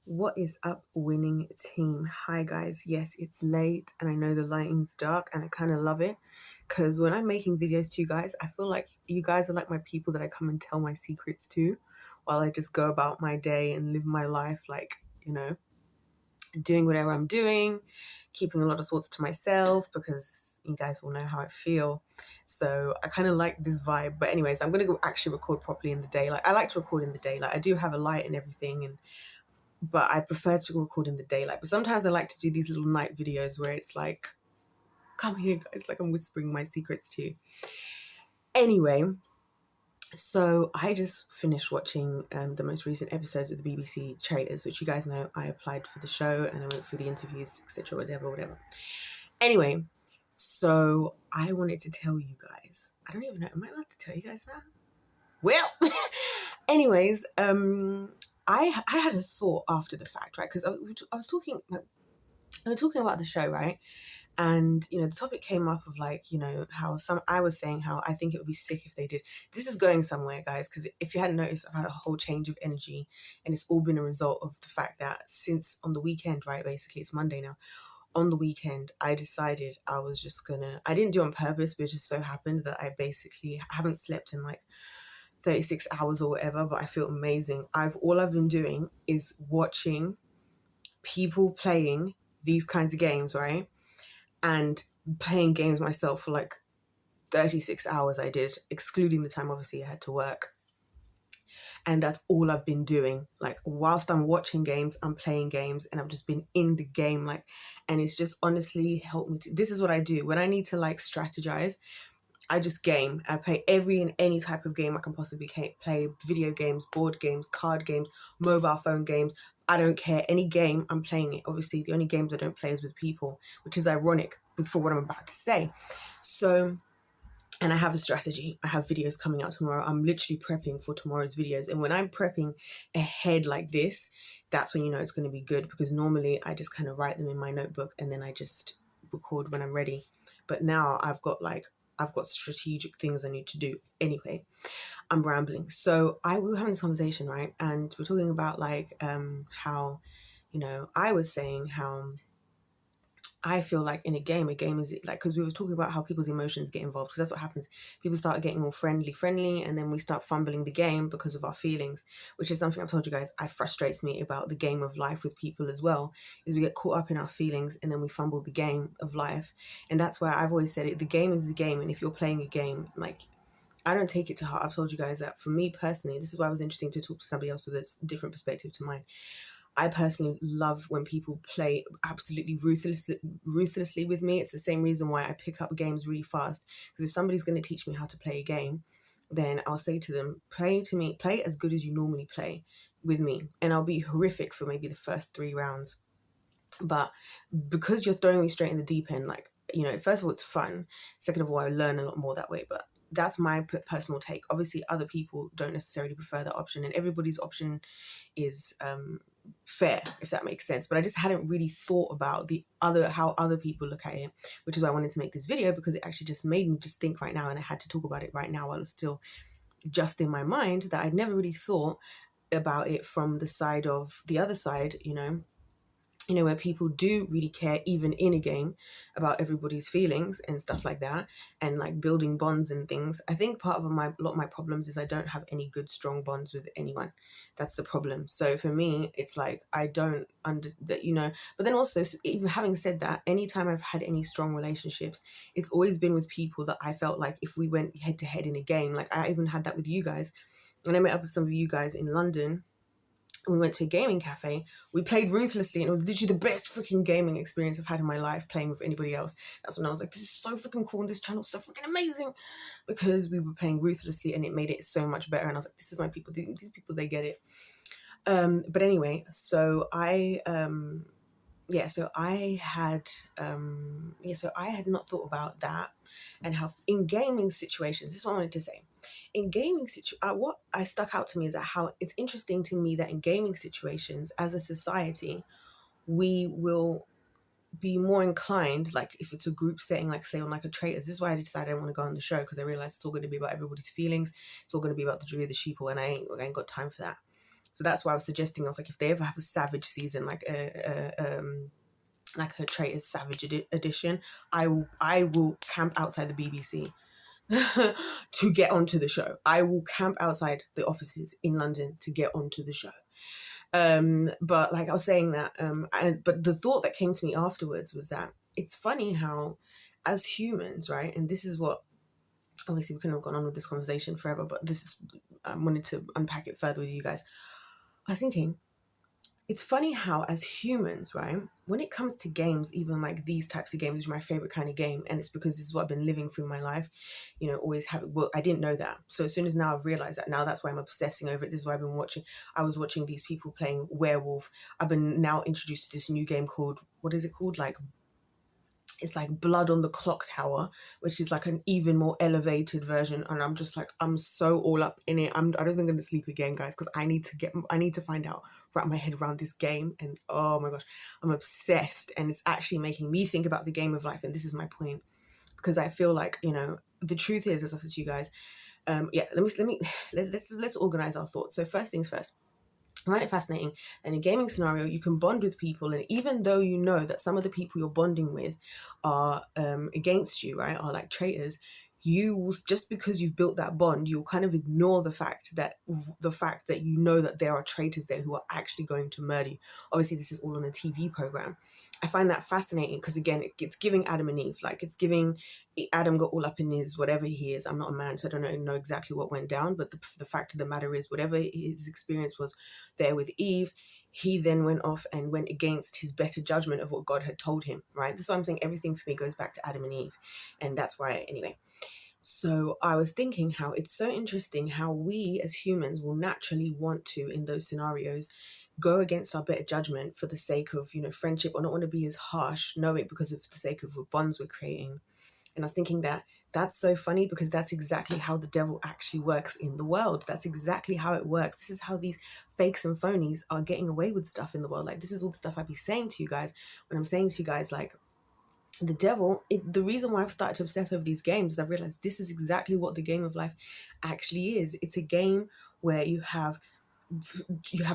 What is up, winning team? Hi, guys. Yes, it's late and I know the lighting's dark and I kind of love it because when I'm making videos to you guys, I feel like you guys are like my people that I come and tell my secrets to while I just go about my day and live my life, like, doing whatever I'm doing, keeping a lot of thoughts to myself because you guys will know how I feel. So I kind of like this vibe. But anyways, I'm going to go actually record properly in the day. Like, I like to record in the day. Like, I do have a light and everything, but I prefer to record in the daylight. But sometimes I like to do these little night videos where it's like, come here, guys, like I'm whispering my secrets to you. Anyway, so I just finished watching the most recent episodes of the BBC Traitors, which you guys know I applied for the show and I went through the interviews, etc., whatever. Anyway, so I wanted to tell you guys. I don't even know. Am I allowed to tell you guys that? Well, anyways, I had a thought after the fact, right? Because I was talking, we were talking about the show, right? And the topic came up of like, how I was saying how I think it would be sick if they did. This is going somewhere, guys, because if you hadn't noticed, I've had a whole change of energy, and it's all been a result of the fact that since on the weekend, right? Basically, it's Monday now. On the weekend, I decided I was just I didn't do it on purpose, but it just so happened that I basically haven't slept in like 36 hours or whatever, but I feel amazing. All I've been doing is watching people playing these kinds of games, right? And playing games myself for like 36 hours I did, excluding the time obviously I had to work. And that's all I've been doing. Like, whilst I'm watching games, I'm playing games, and I've just been in the game, like, and it's just honestly helped me this is what I do when I need to like strategize. I just game. I play every and any type of game I can possibly play. Video games, board games, card games, mobile phone games. I don't care. Any game, I'm playing it. Obviously, the only games I don't play is with people, which is ironic for what I'm about to say. So, and I have a strategy. I have videos coming out tomorrow. I'm literally prepping for tomorrow's videos. And when I'm prepping ahead like this, that's when you know it's going to be good, because normally I just kind of write them in my notebook and then I just record when I'm ready. But now I've got strategic things I need to do. Anyway, I'm rambling. So we were having this conversation, right? And we're talking about like how, I was saying how I feel like in a game is like, because we were talking about how people's emotions get involved, because that's what happens. People start getting more friendly, and then we start fumbling the game because of our feelings, which is something I've told you guys. It frustrates me about the game of life with people as well, is we get caught up in our feelings and then we fumble the game of life. And that's why I've always said it. The game is the game, and if you're playing a game, like, I don't take it to heart. I've told you guys that for me personally, this is why it was interesting to talk to somebody else with a different perspective to mine. I personally love when people play absolutely ruthlessly with me. It's the same reason why I pick up games really fast. Because if somebody's going to teach me how to play a game, then I'll say to them, play as good as you normally play with me. And I'll be horrific for maybe the first 3 rounds. But because you're throwing me straight in the deep end, like, first of all, it's fun. Second of all, I learn a lot more that way. But that's my personal take. Obviously, other people don't necessarily prefer that option, and everybody's option is fair, if that makes sense. But I just hadn't really thought about how other people look at it, which is why I wanted to make this video, because it actually just made me just think right now, and I had to talk about it right now while it was still just in my mind, that I'd never really thought about it from the side of the other side, where people do really care, even in a game, about everybody's feelings and stuff like that, and like building bonds and things. I think part of a lot of my problems is I don't have any good, strong bonds with anyone. That's the problem. So for me, it's like, I don't understand, but then also, even having said that, anytime I've had any strong relationships, it's always been with people that I felt like if we went head to head in a game, like I even had that with you guys. When I met up with some of you guys in London, we went to a gaming cafe, we played ruthlessly, and it was literally the best freaking gaming experience I've had in my life, playing with anybody else. That's when I was like, this is so freaking cool, and this channel's so freaking amazing, because we were playing ruthlessly and it made it so much better. And I was like, this is my people, these people, they get it. But anyway, so I had not thought about that, and how in gaming situations, this is what I wanted to say. In gaming what I stuck out to me is that how it's interesting to me that in gaming situations, as a society, we will be more inclined, like if it's a group setting, like say on like a Traitors. This is why I decided I want to go on the show, because I realized it's all going to be about everybody's feelings. It's all going to be about the Jury of the Sheeple, and I ain't got time for that. So that's why I was suggesting, I was like, if they ever have a savage season, like a Traitors Savage edition, I will camp outside the BBC to get onto the show. I will camp outside the offices in London to get onto the show. But like I was saying that, but the thought that came to me afterwards was that it's funny how, as humans, right? And this is what, obviously we couldn't have gone on with this conversation forever, but this is, I wanted to unpack it further with you guys. I was thinking, it's funny how, as humans, right, when it comes to games, even like these types of games, which is my favorite kind of game, and it's because this is what I've been living through my life, you know, always have. Well, I didn't know that, so as soon as now I've realized that, now that's why I'm obsessing over it. This is why I've been watching. I was watching these people playing Werewolf. I've been now introduced to this new game called, what is it called? Like, it's like Blood on the Clock Tower, which is like an even more elevated version, and I'm just like, I'm so all up in it. I don't think I'm gonna sleep again, guys, because I need to find out, wrap my head around this game. And oh my gosh, I'm obsessed, and it's actually making me think about the game of life. And this is my point, because I feel like, you know, the truth is, as I said to you guys, yeah, let's organize our thoughts. So first things first, I find it fascinating. In a gaming scenario, you can bond with people, and even though you know that some of the people you're bonding with are against you, right, are like traitors, you will, just because you've built that bond, you'll kind of ignore the fact that you know that there are traitors there who are actually going to murder you. Obviously, this is all on a TV program. I find that fascinating because, again, it's giving Adam and Eve, like it's giving Adam got all up in his whatever he is. I'm not a man, so I don't know exactly what went down, but the fact of the matter is, whatever his experience was there with Eve, he then went off and went against his better judgment of what God had told him, right? That's why I'm saying everything for me goes back to Adam and Eve. And that's why, anyway. So I was thinking how it's so interesting how we as humans will naturally want to, in those scenarios, go against our better judgment for the sake of, you know, friendship, or not want to be as harsh, know it because of the sake of the bonds we're creating. And I was thinking that that's so funny because that's exactly how the devil actually works in the world. That's exactly how it works. This is how these fakes and phonies are getting away with stuff in the world. Like, this is all the stuff I'd be saying to you guys when I'm saying to you guys, like, the devil, the reason why I've started to obsess over these games is I've realized this is exactly what the game of life actually is. It's a game where you have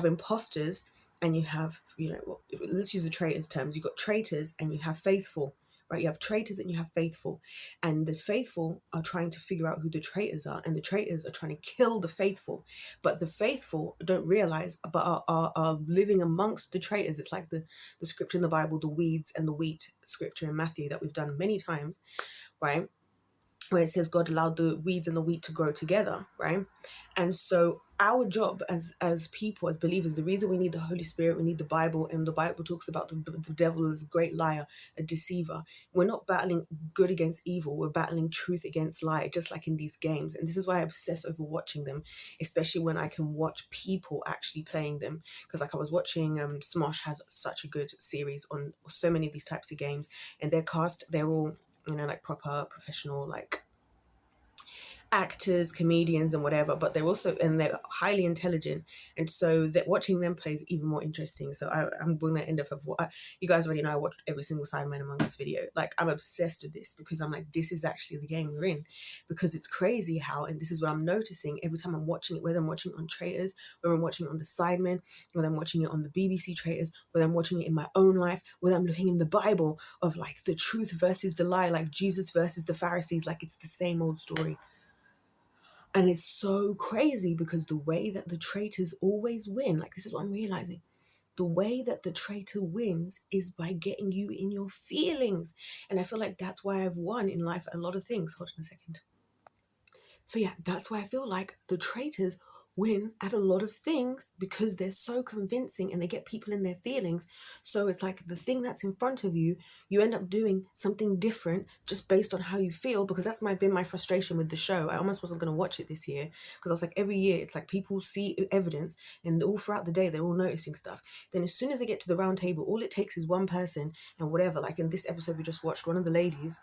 imposters, and you have, you know, well, let's use the traitors terms. You've got traitors and you have faithful, right? You have traitors and you have faithful, and the faithful are trying to figure out who the traitors are, and the traitors are trying to kill the faithful, but the faithful don't realize, but are living amongst the traitors. It's like the scripture in the Bible, the weeds and the wheat scripture in Matthew that we've done many times, right? Where it says God allowed the weeds and the wheat to grow together, right? And so our job as people, as believers, the reason we need the Holy Spirit, we need the Bible, and the Bible talks about the devil as a great liar, a deceiver. We're not battling good against evil, we're battling truth against lie, just like in these games. And this is why I obsess over watching them, especially when I can watch people actually playing them. Because like I was watching, Smosh has such a good series on so many of these types of games, and their cast, they're all, you know, like proper professional, like actors, comedians, and whatever, but they're highly intelligent, and so that watching them play is even more interesting. So I'm going to end up you guys already know I watched every single Cyberman Among Us video. Like, I'm obsessed with this because I'm like, this is actually the game we're in, because it's crazy how, and this is what I'm noticing every time I'm watching it, whether I'm watching it on Traitors, whether I'm watching it on the Sidemen, whether I'm watching it on the BBC Traitors, whether I'm watching it in my own life, whether I'm looking in the Bible of like the truth versus the lie, like Jesus versus the Pharisees, like it's the same old story. And it's so crazy because the way that the traitors always win, like, this is what I'm realizing. The way that the traitor wins is by getting you in your feelings. And I feel like that's why I've won in life at a lot of things. Hold on a second. So yeah, that's why I feel like the traitors win at a lot of things, because they're so convincing and they get people in their feelings. So it's like the thing that's in front of you, you end up doing something different just based on how you feel, because that's been my frustration with the show. I almost wasn't going to watch it this year because I was like, every year it's like people see evidence and all throughout the day they're all noticing stuff. Then as soon as they get to the round table, all it takes is one person and whatever. Like in this episode we just watched, one of the ladies,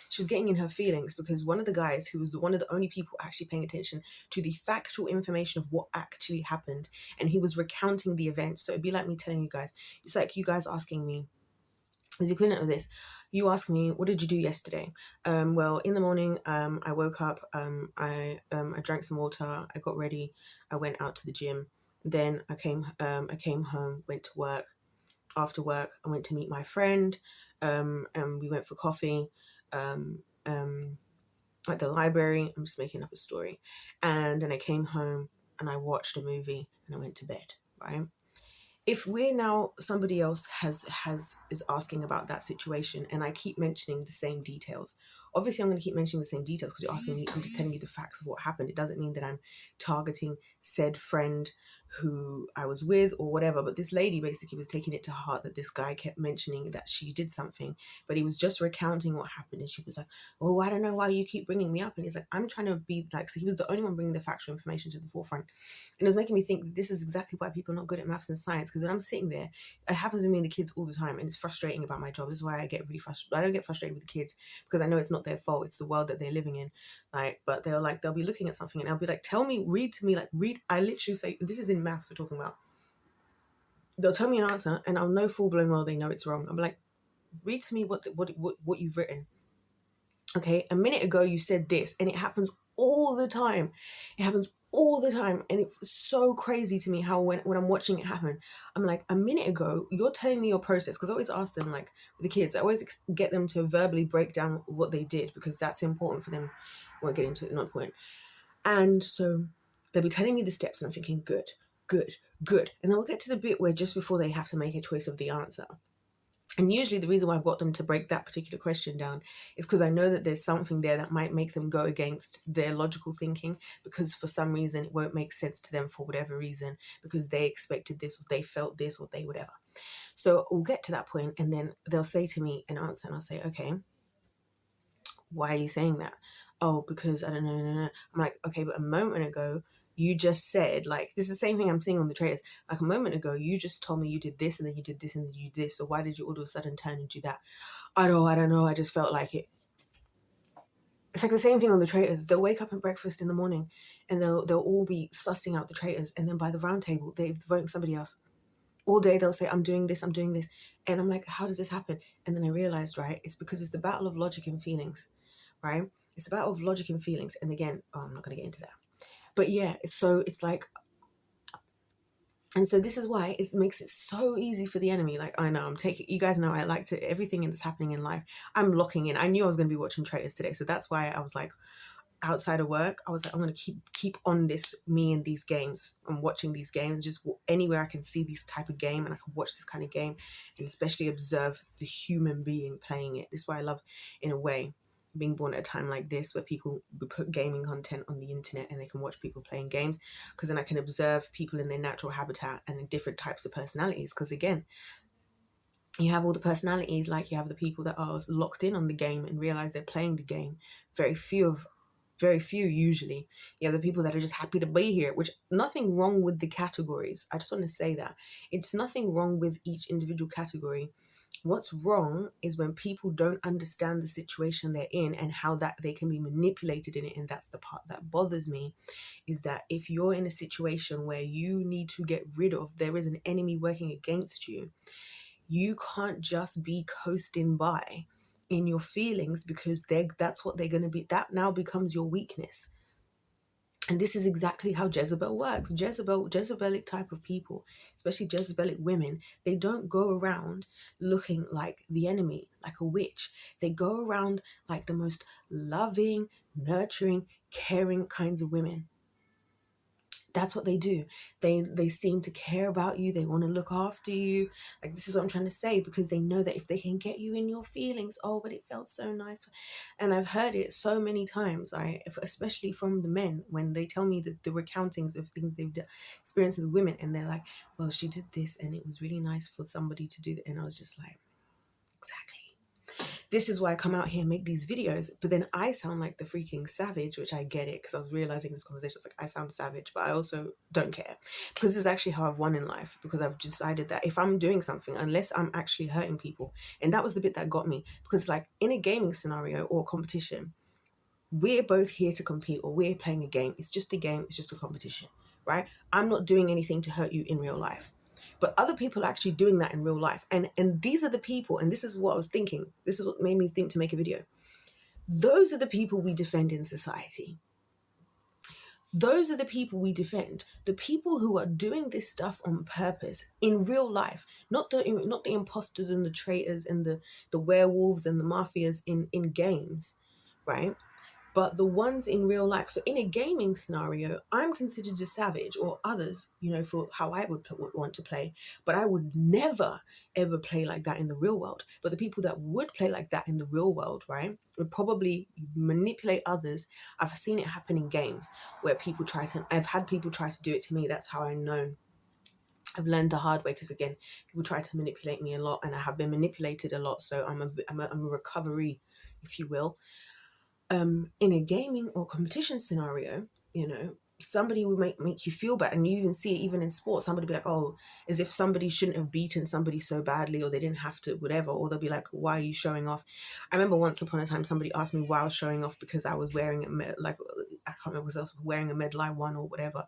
she was getting in her feelings because one of the guys, who was one of the only people actually paying attention to the factual information of what actually happened, and he was recounting the events. So it'd be like me telling you guys, it's like you guys asking me, as equivalent of this, you ask me, what did you do yesterday? Well, in the morning, I woke up, I drank some water, I got ready, I went out to the gym. Then I came home, went to work. After work, I went to meet my friend, and we went for coffee at the library. I'm just making up a story. And then I came home and I watched a movie and I went to bed, right? If we're now somebody else has is asking about that situation and I keep mentioning the same details, obviously I'm going to keep mentioning the same details because you're asking me. I'm just telling you the facts of what happened. It doesn't mean that I'm targeting said friend who I was with or whatever. But this lady basically was taking it to heart that this guy kept mentioning that she did something, but he was just recounting what happened. And she was like, oh, I don't know why you keep bringing me up. And he's like, I'm trying to be like, so he was the only one bringing the factual information to the forefront. And it was making me think that this is exactly why people are not good at maths and science. Because when I'm sitting there, it happens with me and the kids all the time. And it's frustrating about my job. This is why I get really frustrated. I don't get frustrated with the kids because I know it's not their fault. It's the world that they're living in. Like, but they'll be looking at something and I'll be like, tell me, read to me, like read. I literally say, this is in maths we're talking about. They'll tell me an answer and I'll know full blown well they know it's wrong. I'm like, read to me what you've written. Okay, a minute ago you said this, and it happens all the time. It happens all the time, and it's so crazy to me how when I'm watching it happen, I'm like, a minute ago you're telling me your process. Because I always ask them, like with the kids, I always get them to verbally break down what they did because that's important for them. I won't get into it, not important. And so they'll be telling me the steps, and I'm thinking, good, good, good, and then we'll get to the bit where just before they have to make a choice of the answer. And usually the reason why I've got them to break that particular question down is because I know that there's something there that might make them go against their logical thinking because for some reason it won't make sense to them for whatever reason because they expected this or they felt this or they whatever. So we'll get to that point and then they'll say to me an answer and I'll say, okay, why are you saying that? Oh, because I don't know. I'm like, okay, but a moment ago you just said, like, this is the same thing I'm seeing on the traders. Like a moment ago, you just told me you did this and then you did this and then you did this. So why did you all of a sudden turn into that? I don't know. I just felt like it. It's like the same thing on the traders. They'll wake up at breakfast in the morning and they'll all be sussing out the traders. And then by the round table, they're voting somebody else. All day they'll say, I'm doing this, I'm doing this. And I'm like, how does this happen? And then I realized, right, it's because it's the battle of logic and feelings, right? It's the battle of logic and feelings. And again, I'm not going to get into that. But yeah, it's like, and so this is why it makes it so easy for the enemy. Like, I know I'm taking, you guys know I like to, everything that's happening in life, I'm locking in. I knew I was going to be watching traitors today. So that's why I was like, outside of work, I was like, I'm going to keep on this, me and these games. I'm watching these games, just anywhere I can see this type of game and I can watch this kind of game and especially observe the human being playing it. This is why I love, in a way, being born at a time like this where people put gaming content on the internet and they can watch people playing games because then I can observe people in their natural habitat and in different types of personalities. Because again, you have all the personalities, like you have the people that are locked in on the game and realize they're playing the game. Very few usually. You have the people that are just happy to be here, which nothing wrong with the categories. I just want to say that it's nothing wrong with each individual category. What's wrong is when people don't understand the situation they're in and how that they can be manipulated in it. And that's the part that bothers me, is that if you're in a situation where you need to get rid of, there is an enemy working against you, you can't just be coasting by in your feelings because that's what they're going to be. That now becomes your weakness. And this is exactly how Jezebel works. Jezebelic type of people, especially Jezebelic women, they don't go around looking like the enemy, like a witch. They go around like the most loving, nurturing, caring kinds of women. That's what they do. They seem to care about you. They want to look after you. Like, this is what I'm trying to say, because they know that if they can get you in your feelings, oh, but it felt so nice. And I've heard it so many times, right? Especially from the men, when they tell me the recountings of things they've experienced with women, and they're like, well, she did this and it was really nice for somebody to do that. And I was just like, exactly. This is why I come out here and make these videos, but then I sound like the freaking savage, which I get it, because I was realizing in this conversation, I was like, I sound savage, but I also don't care, because this is actually how I've won in life, because I've decided that if I'm doing something, unless I'm actually hurting people, and that was the bit that got me, because like in a gaming scenario or competition, we're both here to compete, or we're playing a game. It's just a game, it's just a competition, right? I'm not doing anything to hurt you in real life. But other people are actually doing that in real life. And these are the people, and this is what I was thinking. This is what made me think to make a video. Those are the people we defend in society. those are the people we defend. The people who are doing this stuff on purpose in real life, not the imposters and the traitors and the werewolves and the mafias in games, right? But the ones in real life. So in a gaming scenario, I'm considered a savage, or others, for how I would want to play. But I would never, ever play like that in the real world. But the people that would play like that in the real world, right, would probably manipulate others. I've seen it happen in games where I've had people try to do it to me. That's how I know. I've learned the hard way because, again, people try to manipulate me a lot, and I have been manipulated a lot. So I'm a recovery, if you will. In a gaming or competition scenario, somebody would make you feel bad. And you even see it even in sports. Somebody be like, oh, as if somebody shouldn't have beaten somebody so badly, or they didn't have to, whatever. Or they'll be like, why are you showing off? I remember once upon a time somebody asked me why I was showing off because I was wearing I can't remember, was I wearing a medal I won or whatever.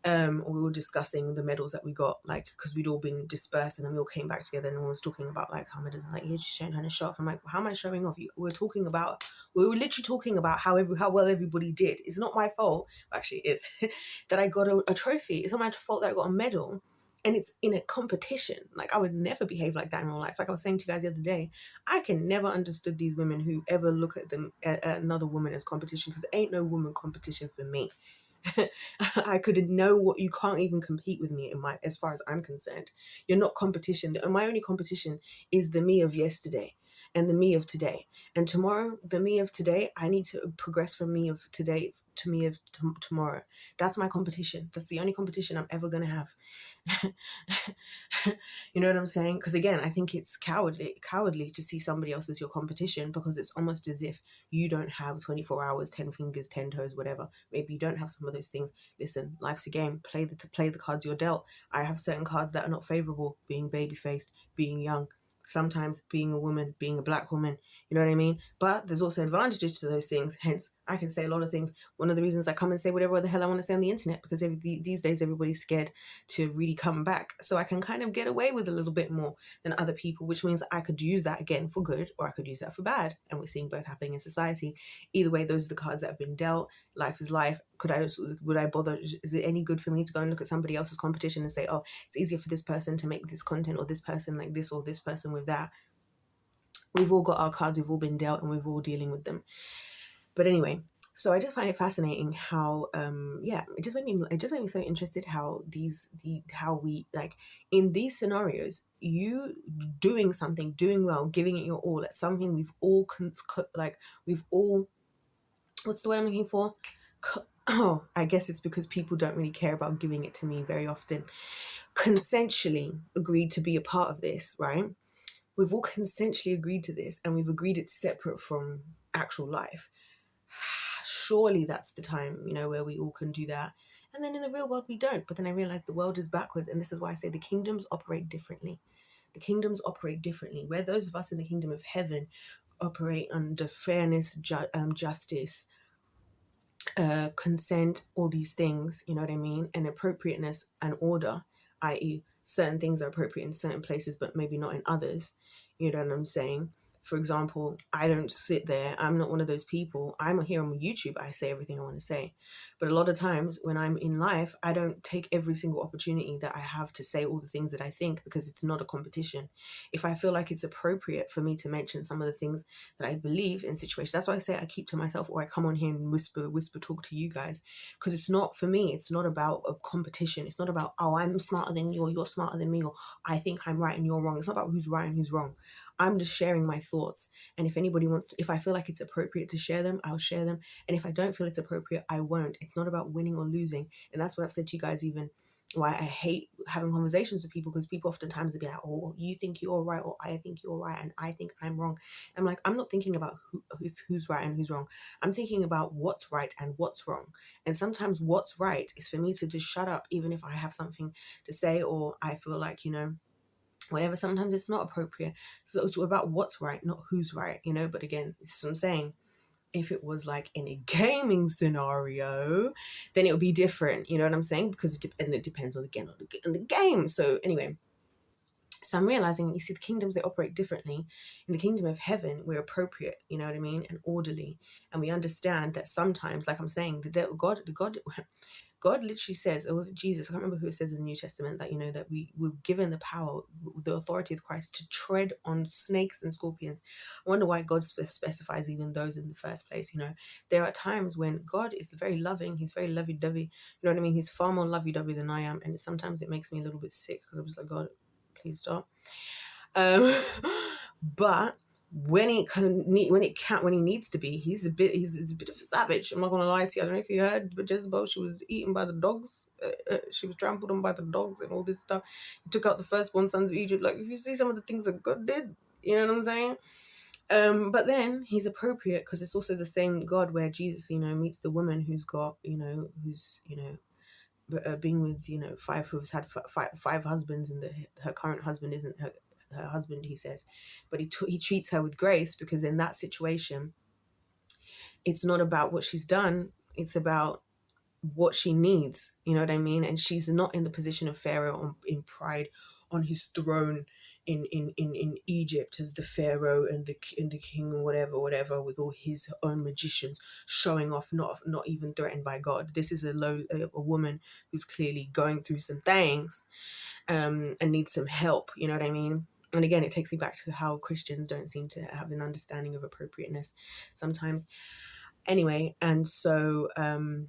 Or we were discussing the medals that we got, like, because we'd all been dispersed, and then we all came back together, and everyone was talking about like how medals, and like, you're just trying to show off. I'm like, how am I showing off? We were literally talking about how well everybody did. It's not my fault, actually it's that I got a trophy. It's not my fault that I got a medal, and it's in a competition. Like, I would never behave like that in real life. Like I was saying to you guys the other day, I can never understood these women who ever look at another woman as competition, because there ain't no woman competition for me. I could know what you can't even compete with me as far as I'm concerned. You're not competition. My only competition is the me of yesterday and the me of today. And tomorrow, the me of today, I need to progress from me of today to me of tomorrow. That's my competition. That's the only competition I'm ever going to have. You know what I'm saying? Because again, I think it's cowardly to see somebody else as your competition, because it's almost as if you don't have 24 hours, 10 fingers, 10 toes, whatever. Maybe you don't have some of those things. Listen, life's a game. Play the cards you're dealt. I have certain cards that are not favorable: being baby faced, being young, sometimes being a woman, being a black woman. You know what I mean? But there's also advantages to those things. Hence, I can say a lot of things. One of the reasons I come and say whatever the hell I want to say on the internet, because these days everybody's scared to really come back. So I can kind of get away with a little bit more than other people, which means I could use that again for good, or I could use that for bad. And we're seeing both happening in society. Either way, those are the cards that have been dealt. Life is life. Would I bother? Is it any good for me to go and look at somebody else's competition and say, oh, it's easier for this person to make this content, or this person like this, or this person with that? We've all got our cards, we've all been dealt, and we're all dealing with them. But anyway, so I just find it fascinating how it just made me so interested how how we, like, in these scenarios, you doing something, doing well, giving it your all at something we've all what's the word I'm looking for? Oh, I guess it's because people don't really care about giving it to me very often. Consensually agreed to be a part of this, right? We've all consensually agreed to this, and we've agreed it's separate from actual life. Surely that's the time, where we all can do that. And then in the real world, we don't. But then I realized the world is backwards. And this is why I say the kingdoms operate differently. The kingdoms operate differently. Where those of us in the kingdom of heaven operate under fairness, justice, consent, all these things, you know what I mean? And appropriateness and order, i.e., certain things are appropriate in certain places, but maybe not in others. You know what I'm saying? For example, I don't sit there. I'm not one of those people. I'm here on YouTube. I say everything I want to say. But a lot of times when I'm in life, I don't take every single opportunity that I have to say all the things that I think, because it's not a competition. If I feel like it's appropriate for me to mention some of the things that I believe in situations, that's why I say I keep to myself, or I come on here and whisper talk to you guys, because it's not, for me, it's not about a competition. It's not about, oh, I'm smarter than you, or you're smarter than me, or I think I'm right and you're wrong. It's not about who's right and who's wrong. I'm just sharing my thoughts. And if anybody wants to, if I feel like it's appropriate to share them, I'll share them. And if I don't feel it's appropriate, I won't. It's not about winning or losing. And that's what I've said to you guys, even why I hate having conversations with people, because people oftentimes will be like, oh, you think you're right, or I think you're right, and I think I'm wrong. I'm like, I'm not thinking about who's right and who's wrong. I'm thinking about what's right and what's wrong. And sometimes what's right is for me to just shut up, even if I have something to say, or I feel like, whatever. Sometimes it's not appropriate. So it's about what's right, not who's right, But again, it's what I'm saying. If it was like in a gaming scenario, then it would be different. You know what I'm saying? Because it depends on the game. So anyway, So I'm realizing, you see, the kingdoms, they operate differently. In the kingdom of heaven, we're appropriate, you know what I mean, and orderly, and we understand that sometimes, like I'm saying, God literally says, or was it Jesus? I can't remember who it says in the New Testament, that, you know, that we were given the power, the authority of Christ to tread on snakes and scorpions. I wonder why God specifies even those in the first place. You know, there are times when God is very loving. He's very lovey-dovey. You know what I mean? He's far more lovey-dovey than I am. And sometimes it makes me a little bit sick, because I'm just like, God, please stop. But when when he needs to be, he's a bit of a savage. I'm not gonna lie to you. I don't know if you heard, but Jezebel, she was eaten by the dogs. She was trampled on by the dogs and all this stuff. He took out the firstborn sons of Egypt. Like, if you see some of the things that God did, you know what I'm saying? But then he's appropriate, because it's also the same God where Jesus, you know, meets the woman who's got, you know, being with, you know, who's had five husbands, and her current husband isn't her husband, he says, but he treats her with grace, because in that situation, it's not about what she's done, it's about what she needs, you know what I mean? And she's not in the position of Pharaoh in pride on his throne in Egypt as the Pharaoh and the king and whatever, with all his own magicians showing off, not even threatened by God. This is a woman who's clearly going through some things, and needs some help, you know what I mean? And again, it takes me back to how Christians don't seem to have an understanding of appropriateness sometimes. Anyway, and so and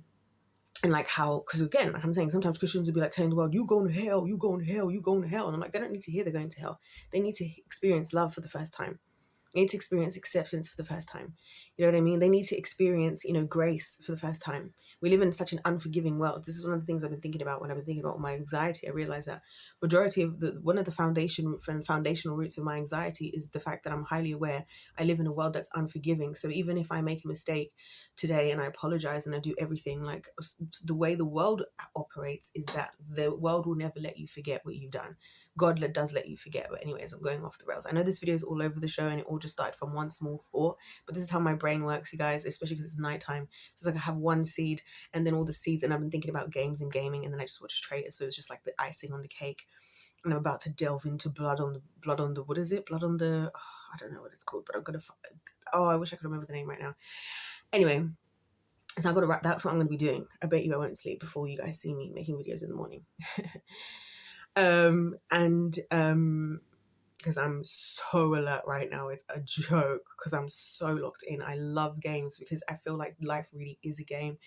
like how, because again, like I'm saying, sometimes Christians will be like telling the world, you going to hell, you going to hell, you going to hell. And I'm like, they don't need to hear they're going to hell. They need to experience love for the first time. They need to experience acceptance for the first time. You know what I mean? They need to experience, you know, grace for the first time. We live in such an unforgiving world. This is one of the things I've been thinking about when I've been thinking about my anxiety. I realize that one of the foundational roots of my anxiety is the fact that I'm highly aware I live in a world that's unforgiving. So even if I make a mistake today and I apologize and I do everything, like, the way the world operates is that the world will never let you forget what you've done. God does let you forget. But anyways, I'm going off the rails. I know this video is all over the show, and it all just started from one small thought, but this is how my brain works, you guys, especially because it's nighttime. So it's like I have one seed and then all the seeds, and I've been thinking about games and gaming, and then I just watched Traitors. So it's just like the icing on the cake. And I'm about to delve into blood on the what is it? Blood on the, oh, I don't know what it's called, but I'm going to, oh, I wish I could remember the name right now. Anyway, so I'm going to wrap, that's what I'm going to be doing. I bet you I won't sleep before you guys see me making videos in the morning. Because I'm so alert right now, it's a joke, because I'm so locked in. I love games because I feel like life really is a game,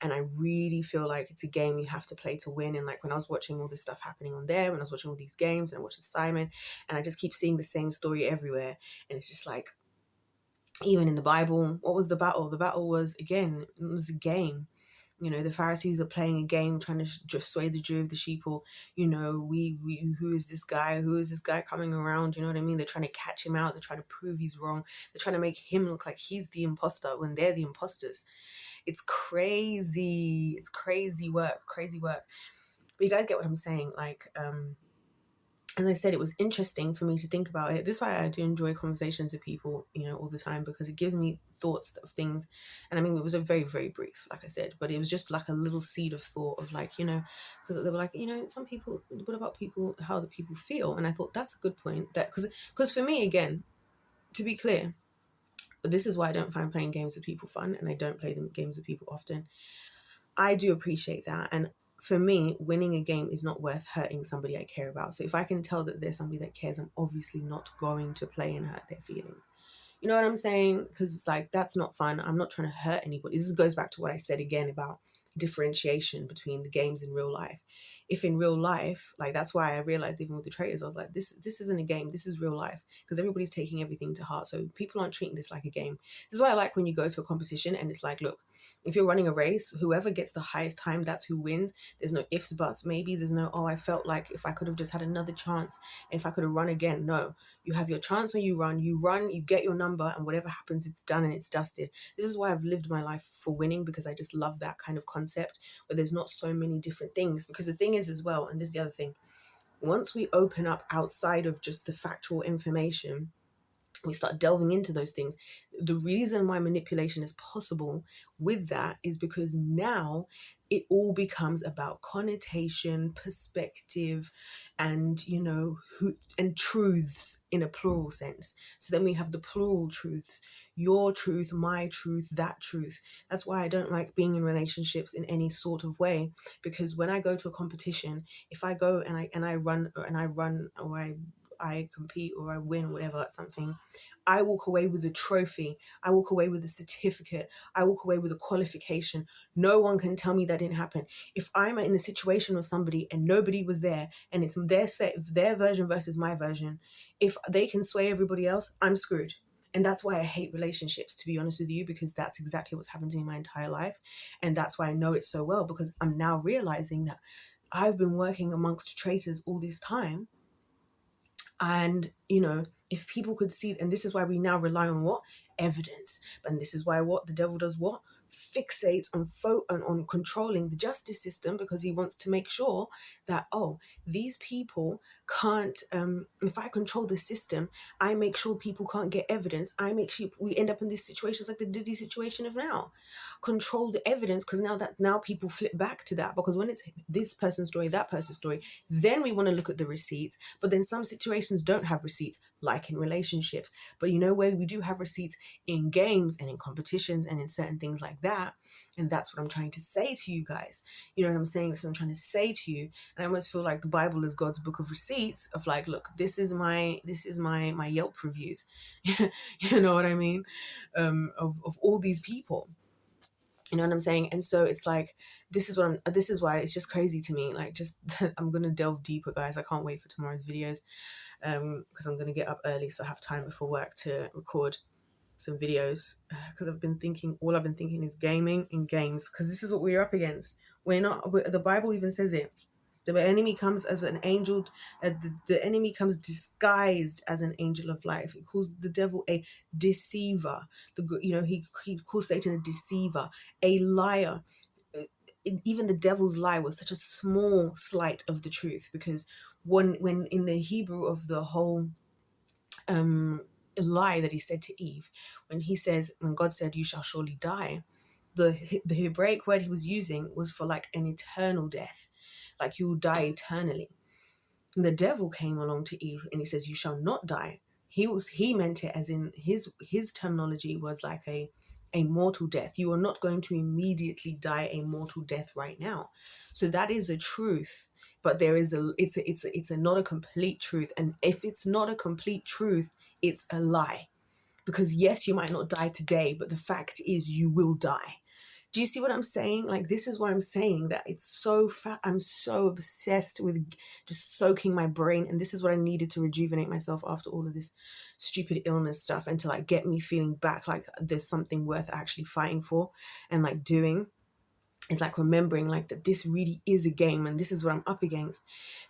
and I really feel like it's a game you have to play to win. And like when I was watching all this stuff happening on there, when I was watching all these games, and I watched Simon, and I just keep seeing the same story everywhere, and it's just like, even in the Bible, what was the battle? The battle was, again, it was a game. You know, the Pharisees are playing a game, trying to just sway the Jew of the sheeple. You know, we who is this guy? Who is this guy coming around? You know what I mean? They're trying to catch him out. They're trying to prove he's wrong. They're trying to make him look like he's the imposter when they're the imposters. It's crazy. It's crazy work. Crazy work. But you guys get what I'm saying? Like, as I said, it was interesting for me to think about it. This is why I do enjoy conversations with people, you know, all the time, because it gives me thoughts of things. And I mean, it was a very, very brief, like I said, but it was just like a little seed of thought of like, you know, because they were like, you know, some people, what about people, how the people feel? And I thought that's a good point, that because for me, again, to be clear, this is why I don't find playing games with people fun, and I don't play them games with people often. I do appreciate that. And for me, winning a game is not worth hurting somebody I care about. So if I can tell that there's somebody that cares, I'm obviously not going to play and hurt their feelings. You know what I'm saying? Because it's like, that's not fun. I'm not trying to hurt anybody. This goes back to what I said again about differentiation between the games in real life. If in real life, like, that's why I realized even with the Traitors, I was like, this isn't a game, this is real life, because everybody's taking everything to heart. So people aren't treating this like a game. This is why I like when you go to a competition and it's like, look, if you're running a race, whoever gets the highest time, that's who wins. There's no ifs, buts, maybes. There's no, oh, I felt like if I could have just had another chance, if I could have run again. No, you have your chance when you run, you get your number, and whatever happens, it's done and it's dusted. This is why I've lived my life for winning, because I just love that kind of concept where there's not so many different things. Because the thing is as well, and this is the other thing, once we open up outside of just the factual information, we start delving into those things. The reason why manipulation is possible with that is because now it all becomes about connotation, perspective, and who and truths in a plural sense. So then we have the plural truths: your truth, my truth, that truth. That's why I don't like being in relationships in any sort of way, because when I go to a competition, if I go and I run or I compete or I win or whatever at something, I walk away with a trophy. I walk away with a certificate. I walk away with a qualification. No one can tell me that didn't happen. If I'm in a situation with somebody and nobody was there, and it's their version versus my version, if they can sway everybody else, I'm screwed. And that's why I hate relationships, to be honest with you, because that's exactly what's happened to me my entire life. And that's why I know it so well, because I'm now realizing that I've been working amongst traitors all this time. And, if people could see, and this is why we now rely on what? Evidence. And this is why what the devil does, what? Fixates on controlling the justice system, because he wants to make sure that, these people can't, if I control the system, I make sure people can't get evidence. I make sure we end up in these situations like the Diddy situation of now. Control the evidence, because now people flip back to that, because when it's this person's story, that person's story, then we want to look at the receipts. But then some situations don't have receipts, like in relationships. But where we do have receipts? In games and in competitions and in certain things like that. And that's what I'm trying to say to you guys. You know what I'm saying? That's what I'm trying to say to you. And I almost feel like the Bible is God's book of receipts, of like, look, this is my Yelp reviews. You know what I mean? Of all these people. You know what I'm saying? And so it's like, this is why it's just crazy to me. Like, just I'm gonna delve deeper, guys. I can't wait for tomorrow's videos, because I'm gonna get up early, so I have time before work to record some videos, because all I've been thinking is gaming and games, because this is what we're up against. The Bible even says it. The enemy comes as an angel. The enemy comes disguised as an angel of light. He calls the devil a deceiver. He calls Satan a deceiver, a liar. Even the devil's lie was such a small slight of the truth, because when in the Hebrew of the whole lie that he said to Eve, when God said, "You shall surely die," the Hebraic word he was using was for like an eternal death, like you will die eternally. And the devil came along to Eve and he says, "You shall not die." He meant it as in his terminology was like a mortal death. You are not going to immediately die a mortal death right now. So that is a truth, but it's not a complete truth. And if it's not a complete truth, it's a lie. Because yes, you might not die today, but the fact is you will die. Do you see what I'm saying? Like, this is why I'm saying that it's so I'm so obsessed with just soaking my brain. And this is what I needed to rejuvenate myself after all of this stupid illness stuff, and to like get me feeling back like there's something worth actually fighting for and like doing. It's like remembering like that this really is a game, and this is what I'm up against.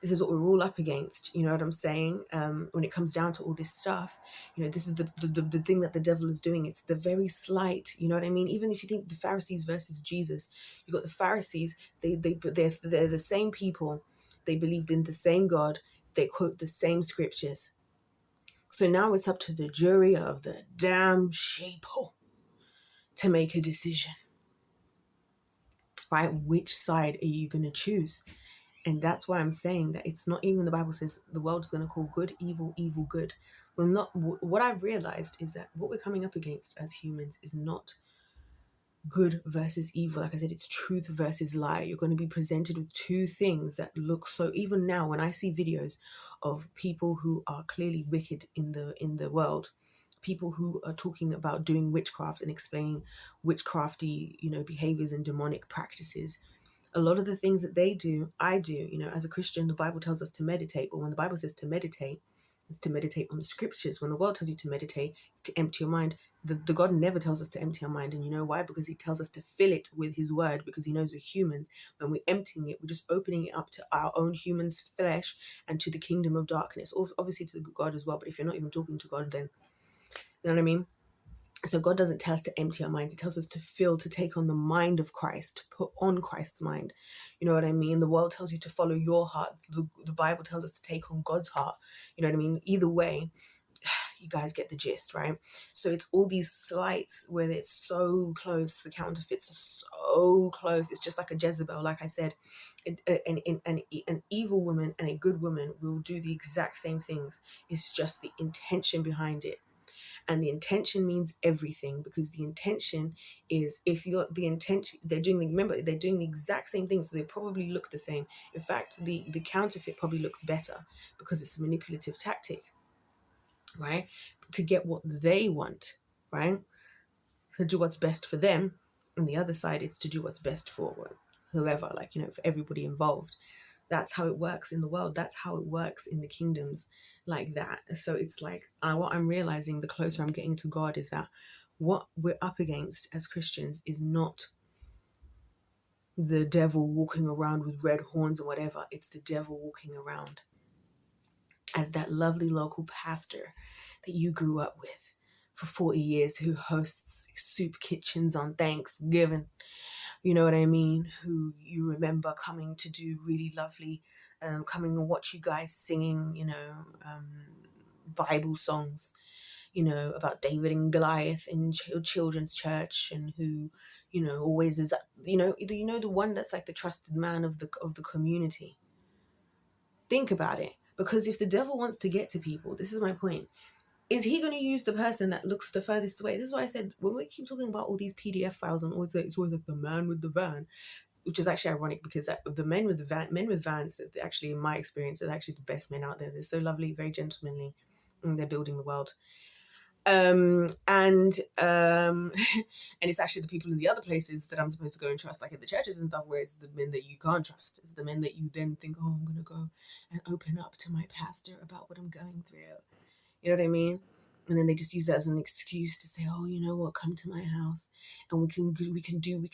This is what we're all up against. You know what I'm saying? When it comes down to all this stuff, this is the thing that the devil is doing. It's the very slight, you know what I mean? Even if you think the Pharisees versus Jesus, you got the Pharisees, they're the same people. They believed in the same God. They quote the same scriptures. So now it's up to the jury of the damn sheeple to make a decision. Right? Which side are you going to choose? And that's why I'm saying that it's not even the Bible says the world is going to call good evil, evil good. Well, not what I've realized is that what we're coming up against as humans is not good versus evil. Like I said, it's truth versus lie. You're going to be presented with two things that look so. Even now, when I see videos of people who are clearly wicked in the world, people who are talking about doing witchcraft and explaining witchcrafty, behaviors and demonic practices, a lot of the things that they do, I do. As a Christian, the Bible tells us to meditate. But when the Bible says to meditate, it's to meditate on the scriptures. When the world tells you to meditate, it's to empty your mind. The God never tells us to empty our mind. And you know why? Because he tells us to fill it with his word, because he knows we're humans. When we're emptying it, we're just opening it up to our own human's flesh and to the kingdom of darkness. Also, obviously to God as well. But if you're not even talking to God, then, you know what I mean? So God doesn't tell us to empty our minds. He tells us to fill, to take on the mind of Christ, to put on Christ's mind. You know what I mean? The world tells you to follow your heart. The Bible tells us to take on God's heart. You know what I mean? Either way, You guys get the gist, right? So it's all these sites where it's so close, the counterfeits are so close. It's just like a Jezebel, like I said. An evil woman and a good woman will do the exact same things. It's just the intention behind it. And the intention means everything, because the intention is, if you're the intention, remember, they're doing the exact same thing, so they probably look the same. In fact, the counterfeit probably looks better because it's a manipulative tactic, right? To get what they want, right? To do what's best for them. On the other side, it's to do what's best for whoever, like, for everybody involved. That's how it works in the world. That's how it works in the kingdoms, like that. So it's like, what I'm realizing the closer I'm getting to God is that what we're up against as Christians is not the devil walking around with red horns or whatever. It's the devil walking around as that lovely local pastor that you grew up with for 40 years, who hosts soup kitchens on Thanksgiving. You know what I mean? Who you remember coming to do really lovely, coming and watch you guys singing, Bible songs, about David and Goliath in children's church, and who, always is, the one that's like the trusted man of the community. Think about it, because if the devil wants to get to people, this is my point. Is he going to use the person that looks the furthest away? This is why I said, when we keep talking about all these PDF files and always it's always like the man with the van, which is actually ironic, because the men with vans, actually, in my experience, are actually the best men out there. They're so lovely, very gentlemanly, and they're building the world. And it's actually the people in the other places that I'm supposed to go and trust, like in the churches and stuff, where it's the men that you can't trust. It's the men that you then think, oh, I'm going to go and open up to my pastor about what I'm going through. You know what I mean? And then they just use that as an excuse to say, oh, you know what, come to my house and we can do a 10-week,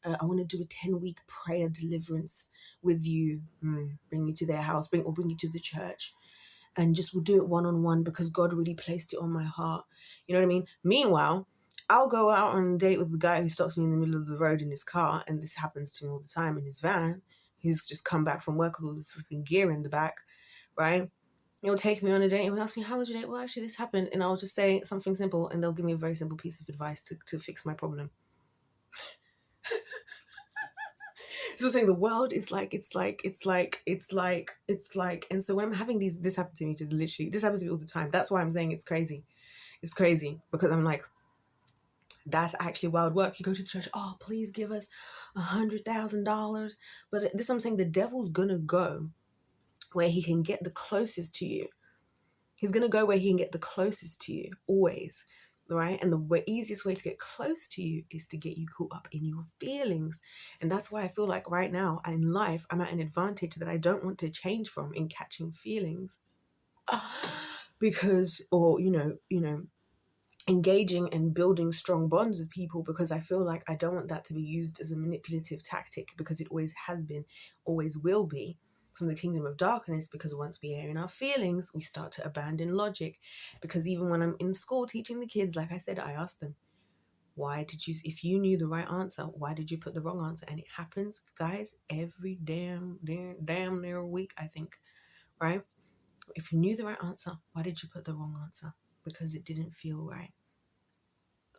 I want to do a 10-week prayer deliverance with you. Bring you to their house, bring you to the church, and just we'll do it one-on-one because God really placed it on my heart. You know what I mean? Meanwhile, I'll go out on a date with the guy who stops me in the middle of the road in his car, and this happens to me all the time, in his van. He's just come back from work with all this freaking gear in the back, right? He'll take me on a date and he'll ask me, how was your date? Well, actually, this happened. And I'll just say something simple, and they'll give me a very simple piece of advice to fix my problem. So saying the world is like, it's like, and so when I'm having this happen to me, just literally, this happens to me all the time. That's why I'm saying it's crazy. It's crazy, because I'm like, that's actually wild work. You go to the church, oh, please give us $100,000. But this, I'm saying, the devil's gonna go where he can get the closest to you. He's going to go where he can get the closest to you, always, right? And the easiest way to get close to you is to get you caught up in your feelings. And that's why I feel like right now in life, I'm at an advantage that I don't want to change from, in catching feelings. Because, or, engaging and building strong bonds with people, because I feel like I don't want that to be used as a manipulative tactic, because it always has been, always will be, from the kingdom of darkness. Because once we air in our feelings, we start to abandon logic. Because even when I'm in school teaching the kids, like I said, I ask them, why did you, if you knew the right answer, why did you put the wrong answer? And it happens, guys, every damn near week, I think, right? If you knew the right answer, why did you put the wrong answer? Because it didn't feel right.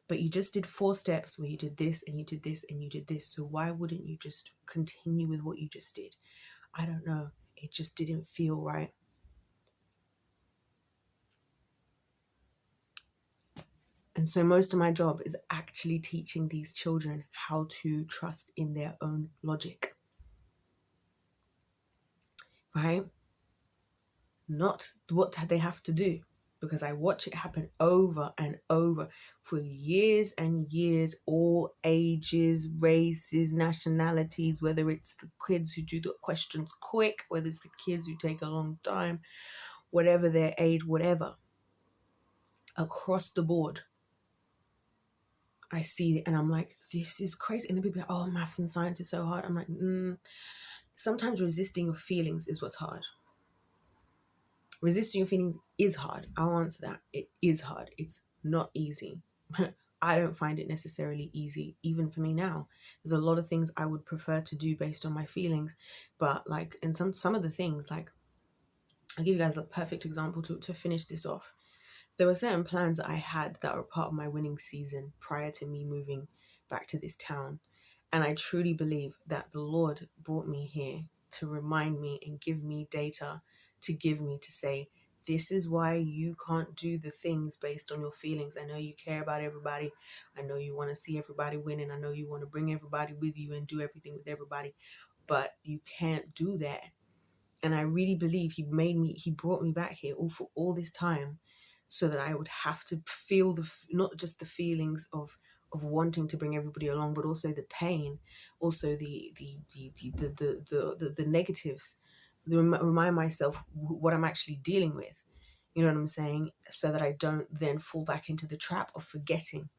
But you just did 4 steps where you did this and you did this and you did this. So why wouldn't you just continue with what you just did? I don't know. It just didn't feel right. And so most of my job is actually teaching these children how to trust in their own logic. Right? Not what they have to do. Because I watch it happen over and over for years and years, all ages, races, nationalities, whether it's the kids who do the questions quick, whether it's the kids who take a long time, whatever their age, whatever. Across the board, I see it and I'm like, this is crazy. And then people are like, oh, maths and science is so hard. I'm like, sometimes resisting your feelings is what's hard. Resisting your feelings is hard. I'll answer that. It is hard. It's not easy. I don't find it necessarily easy, even for me now. There's a lot of things I would prefer to do based on my feelings. But like, and some of the things, like, I'll give you guys a perfect example to finish this off. There were certain plans that I had that were part of my winning season prior to me moving back to this town. And I truly believe that the Lord brought me here to remind me and give me data to give me to say, this is why you can't do the things based on your feelings. I know you care about everybody. I know you want to see everybody winning. I know you want to bring everybody with you and do everything with everybody, but you can't do that. And I really believe he brought me back here all for all this time so that I would have to feel not just the feelings of wanting to bring everybody along, but also the pain, also the negatives, remind myself what I'm actually dealing with. You know what I'm saying? So that I don't then fall back into the trap of forgetting.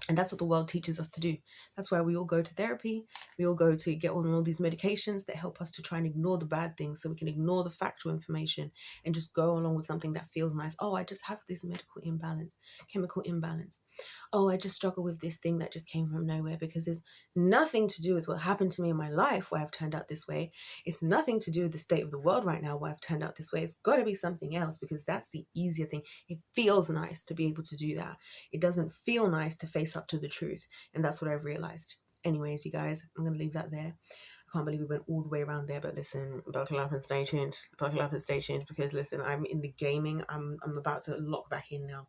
And that's what the world teaches us to do. That's why we all go to therapy. We all go to get on all these medications that help us to try and ignore the bad things so we can ignore the factual information and just go along with something that feels nice. Oh, I just have this chemical imbalance. Oh, I just struggle with this thing that just came from nowhere, because it's nothing to do with what happened to me in my life why I've turned out this way. It's nothing to do with the state of the world right now why I've turned out this way. It's got to be something else, because that's the easier thing. It feels nice to be able to do that. It doesn't feel nice to face up to the truth. And that's what I've realized. Anyways, you guys, I'm going to leave that there. I can't believe we went all the way around there, but listen, buckle up and stay tuned. Buckle up and stay tuned, because listen, I'm in the gaming. I'm about to lock back in now.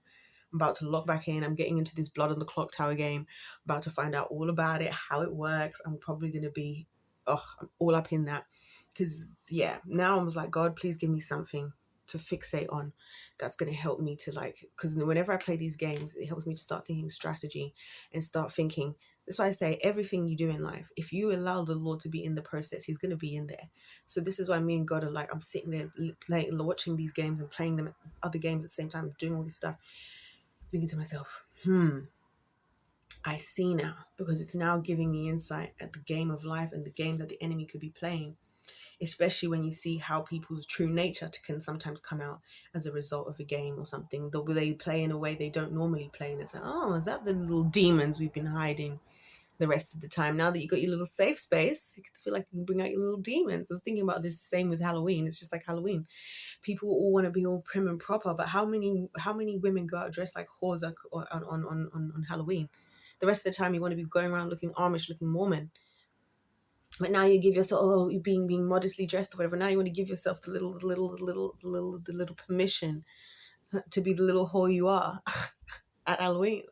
I'm about to lock back in. I'm getting into this Blood on the Clock Tower game. I'm about to find out all about it, how it works. I'm probably going to be, I'm all up in that. Because, yeah, now I was like, God, please give me something to fixate on that's going to help me to, like, because whenever I play these games, it helps me to start thinking strategy and start thinking. That's why I say everything you do in life, if you allow the Lord to be in the process, he's going to be in there. So this is why me and God are like, I'm sitting there watching these games and playing them, other games at the same time, doing all this stuff, thinking to myself, I see now, because it's now giving me insight at the game of life and the game that the enemy could be playing, especially when you see how people's true nature can sometimes come out as a result of a game or something. They play in a way they don't normally play, and it's like, oh, is that the little demons we've been hiding the rest of the time? Now that you got your little safe space, you feel like you can bring out your little demons. I was thinking about this, same with Halloween. It's just like Halloween. People all want to be all prim and proper, but how many women go out dressed like whores on Halloween? The rest of the time you want to be going around looking Amish, looking Mormon. But now you give yourself, oh, you being modestly dressed or whatever. Now you want to give yourself the little permission to be the little whore you are at Halloween.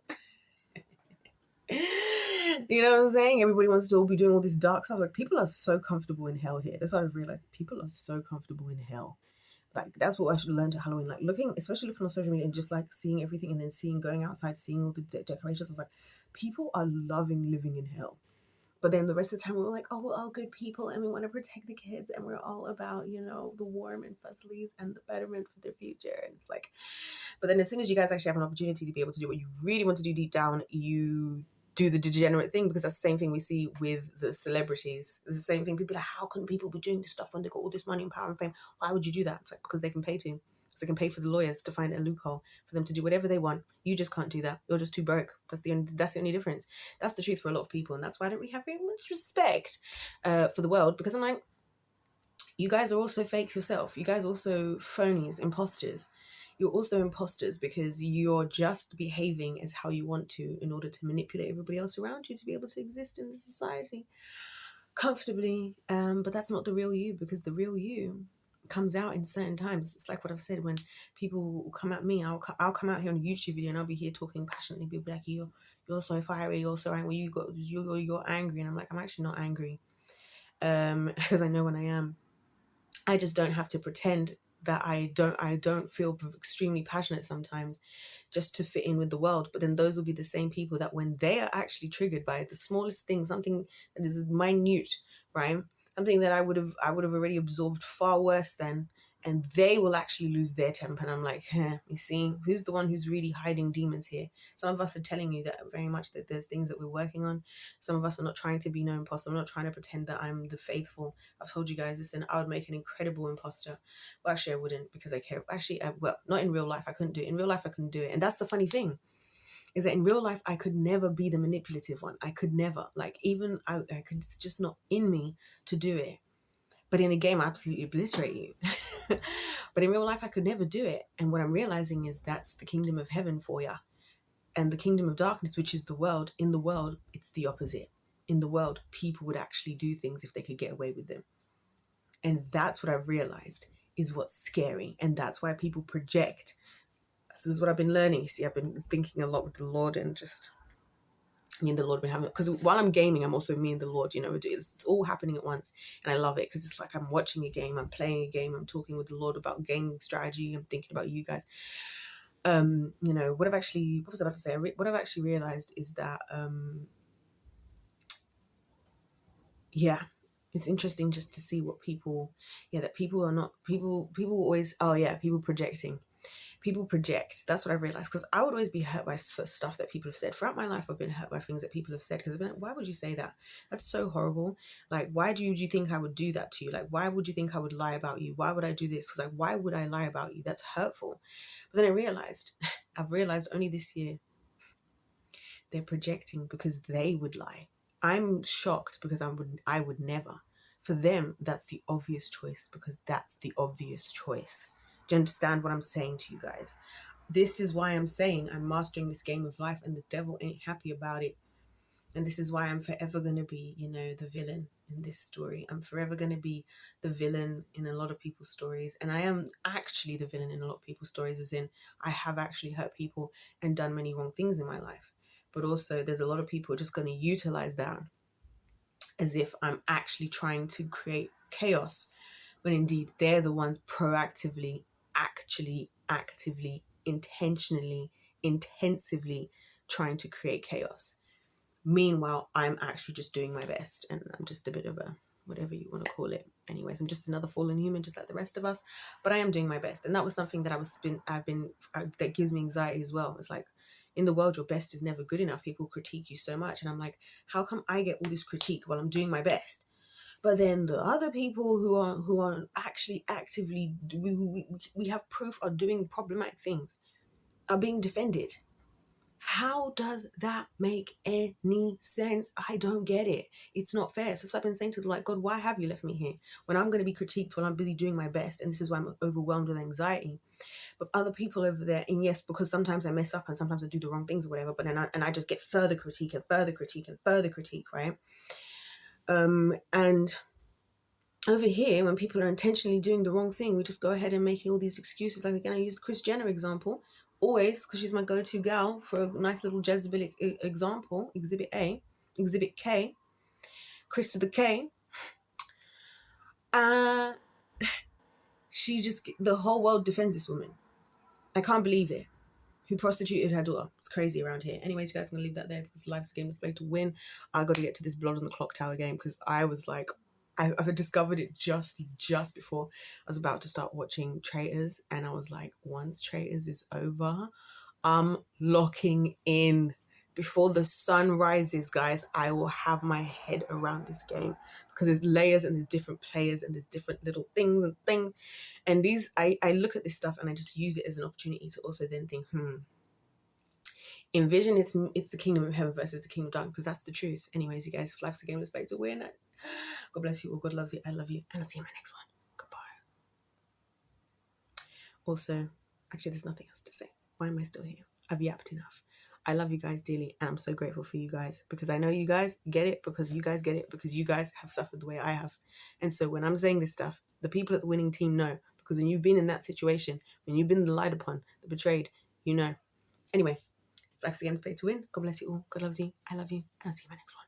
You know what I'm saying? Everybody wants to all be doing all this dark stuff. Like, people are so comfortable in hell here. That's what I've realized. People are so comfortable in hell. Like, that's what I should learn to Halloween. Like, especially looking on social media and just like seeing everything, and then going outside, seeing all the decorations. I was like, people are loving living in hell. But then the rest of the time, we're like, oh, we're all good people and we want to protect the kids, and we're all about, the warm and fuzzlies and the betterment for their future. And it's like, but then as soon as you guys actually have an opportunity to be able to do what you really want to do deep down, you do the degenerate thing, because that's the same thing we see with the celebrities. It's the same thing. People are like, how can people be doing this stuff when they got all this money and power and fame? Why would you do that? It's like, because they can pay to. So they can pay for the lawyers to find a loophole for them to do whatever they want. You just can't do that. You're just too broke. That's the only difference. That's the truth for a lot of people, and that's why I don't really have very much respect for the world, because I'm like, you guys are also fake yourself. You guys are also phonies, imposters. You're also imposters because you're just behaving as how you want to in order to manipulate everybody else around you to be able to exist in the society comfortably. But that's not the real you, because the real you comes out in certain times. It's like what I've said, when people come at me, I'll come out here on a YouTube video and I'll be here talking passionately. People be like, you're so fiery, you're so angry, you're angry, and I'm like, I'm actually not angry, because I know when I am. I just don't have to pretend that I don't feel extremely passionate sometimes just to fit in with the world. But then those will be the same people that when they are actually triggered by the smallest thing, something that is minute, right? Something that I would have already absorbed far worse than, and they will actually lose their temper. And I'm like, you see, who's the one who's really hiding demons here? Some of us are telling you that very much that there's things that we're working on. Some of us are not trying to be no imposter. I'm not trying to pretend that I'm the faithful. I've told you guys, listen, I would make an incredible imposter. Well, actually, I wouldn't, because I care. Actually, well, not in real life. I couldn't do it. In real life, I couldn't do it. And that's the funny thing, is that in real life, I could never be the manipulative one. I could never. Like, even I could, it's just not in me to do it. But in a game, I absolutely obliterate you. But in real life, I could never do it. And what I'm realizing is that's the kingdom of heaven for you. And the kingdom of darkness, which is the world, in the world, it's the opposite. In the world, people would actually do things if they could get away with them. And that's what I've realized is what's scary. And that's why people project. This is what I've been learning. You see, I've been thinking a lot with the Lord, and just me and the Lord been having, because while I'm gaming, I'm also me and the Lord, it's all happening at once. And I love it because it's like I'm watching a game, I'm playing a game, I'm talking with the Lord about gaming strategy, I'm thinking about you guys. What I've actually realized is that it's interesting just to see what people, that people are not, people always, people projecting. People project. That's what I realized, because I would always be hurt by stuff that people have said. Throughout my life, I've been hurt by things that people have said, because I've been like, why would you say that? That's so horrible. Like, why do you think I would do that to you? Like, why would you think I would lie about you? Why would I do this? Because, like, why would I lie about you? That's hurtful. But then I've realized only this year, they're projecting because they would lie. I'm shocked because I would never. For them, that's the obvious choice, because that's the obvious choice. Do you understand what I'm saying to you guys? This is why I'm saying I'm mastering this game of life, and the devil ain't happy about it. And this is why I'm forever going to be, the villain in this story. I'm forever going to be the villain in a lot of people's stories. And I am actually the villain in a lot of people's stories, as in I have actually hurt people and done many wrong things in my life. But also there's a lot of people just going to utilize that as if I'm actually trying to create chaos, when indeed they're the ones proactively, actually, actively, intentionally, intensively trying to create chaos. Meanwhile, I'm actually just doing my best, and I'm just a bit of a, whatever you want to call it. Anyways, I'm just another fallen human, just like the rest of us, but I am doing my best. And that was something that that gives me anxiety as well. It's like, in the world, your best is never good enough. People critique you so much, and I'm like, how come I get all this critique while I'm doing my best? But then the other people who are actually actively, we have proof are doing problematic things, are being defended. How does that make any sense? I don't get it. It's not fair. So I've been saying to the, like, God, why have you left me here when I'm going to be critiqued while I'm busy doing my best? And this is why I'm overwhelmed with anxiety. But other people over there, and yes, because sometimes I mess up and sometimes I do the wrong things or whatever, but then I just get further critique and further critique and further critique, right? And over here, when people are intentionally doing the wrong thing, we just go ahead and making all these excuses. Like, again, I use the Kris Jenner example always, because she's my go-to gal for a nice little Jezebelic example. Exhibit A, Exhibit K, Kris to the K. She just, the whole world defends this woman. I can't believe it. Who prostituted her daughter. It's crazy around here. Anyways, you guys, I'm going to leave that there, because life's a game that's played to win. I got to get to this Blood on the Clock Tower game, because I was like, I've discovered it just before I was about to start watching Traitors, and I was like, once Traitors is over, I'm locking in. Before the sun rises, guys, I will have my head around this game, because there's layers and there's different players and there's different little things. And these, I look at this stuff and I just use it as an opportunity to also then think, envision it's the kingdom of heaven versus the kingdom of darkness, because that's the truth. Anyways, you guys, life's a game that's played to win. God bless you all. God loves you. I love you. And I'll see you in my next one. Goodbye. Also, actually, there's nothing else to say. Why am I still here? I've yapped enough. I love you guys dearly, and I'm so grateful for you guys, because I know you guys get it, because you guys get it, because you guys have suffered the way I have. And so when I'm saying this stuff, the people at the winning team know, because when you've been in that situation, when you've been the lied upon, the betrayed, you know. Anyway, life's again is played to win. God bless you all. God loves you. I love you. And I'll see you in my next one.